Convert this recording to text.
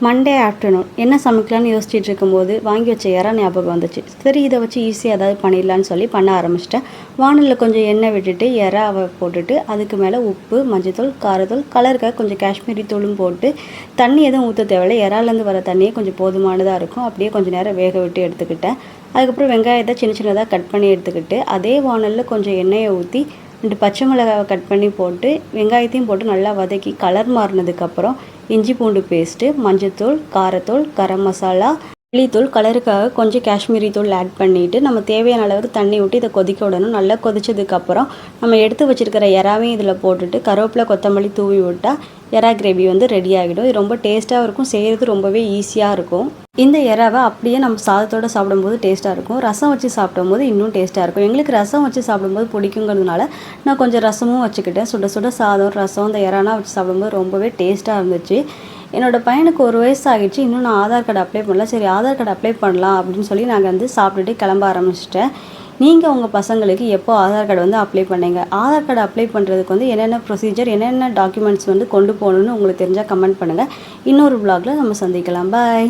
Monday afternoon என்ன சமைக்கலான்னு யோசிச்சுட்டு இருக்கும்போது வாங்கி வச்ச இறா ஞாபகம் வந்துச்சு. சரி, இதை வச்சு ஈஸியாக ஏதாவது பண்ணிடலான்னு சொல்லி பண்ண ஆரம்பிச்சிட்டேன். வானலில் கொஞ்சம் எண்ணெய் விட்டுட்டு இறாவை போட்டுட்டு அதுக்கு மேலே உப்பு, மஞ்சத்தூள், காரத்தூள், கலருக்காக கொஞ்சம் காஷ்மீரி தூளும் போட்டு தண்ணி எதுவும் ஊற்ற தேவையில்லை. இறாலேருந்து வர தண்ணியே கொஞ்சம் போதுமானதாக இருக்கும். அப்படியே கொஞ்சம் நேரம் வேக விட்டு எடுத்துக்கிட்டேன். அதுக்கப்புறம் வெங்காயத்தை சின்ன சின்னதாக கட் பண்ணி எடுத்துக்கிட்டு அதே வானலில் கொஞ்சம் எண்ணெயை ஊற்றி 2 பச்சை மிளகாவை கட் பண்ணி போட்டு வெங்காயத்தையும் போட்டு நல்லா வதக்கி கலர் மாறினதுக்கப்புறம் இஞ்சி பூண்டு பேஸ்ட்டு, மஞ்சத்தூள், காரத்தூள், கரம் மசாலா, மல்லித்தூள், கலருக்காக கொஞ்சம் காஷ்மீரி தூள் ஆட் பண்ணிவிட்டு நம்ம தேவையான அளவுக்கு தண்ணி ஊற்றி இதை கொதிக்க விடணும். நல்லா கொதிச்சதுக்கப்புறம் நம்ம எடுத்து வச்சுருக்கிற இறாவையும் இதில் போட்டுட்டு கருவேப்பிலை, கொத்தமல்லி தூவி விட்டால் இறா கிரேவி வந்து ரெடி ஆகிடும். இது ரொம்ப டேஸ்ட்டாக இருக்கும். செய்கிறது ரொம்பவே ஈஸியாக இருக்கும். இந்த இறாவை அப்படியே நம்ம சாதத்தோடு சாப்பிடும்போது டேஸ்ட்டாக இருக்கும். ரசம் வச்சு சாப்பிடும்போது இன்னும் டேஸ்ட்டாக இருக்கும். எங்களுக்கு ரசம் வச்சு சாப்பிடும்போது பிடிக்குங்கிறதுனால நான் கொஞ்சம் ரசமும் வச்சுக்கிட்டேன். சுட சுட சாதம், ரசம், இந்த இறானா வச்சு சாப்பிடும்போது ரொம்பவே டேஸ்ட்டாக இருந்துச்சு. என்னோடய பையனுக்கு 1 வயசு ஆகிடுச்சு. இன்னும் நான் ஆதார் கார்டு அப்ளை பண்ணல. சரி, ஆதார் கார்டு அப்ளை பண்ணலாம் அப்படின்னு சொல்லி நாங்கள் வந்து சாப்பிட்டுட்டு கிளம்ப ஆரம்பிச்சிட்டேன். நீங்கள் உங்கள் பசங்களுக்கு எப்போ ஆதார் கார்டு வந்து அப்ளை பண்ணீங்க? ஆதார் கார்டு அப்ளை பண்ணுறதுக்கு வந்து என்னென்ன ப்ரொசீஜர், என்னென்ன டாக்குமெண்ட்ஸ் வந்து கொண்டு போகணுன்னு உங்களுக்கு தெரிஞ்சால் கமெண்ட் பண்ணுங்கள். இன்னொரு vlogல நம்ம சந்திக்கலாம். பாய்.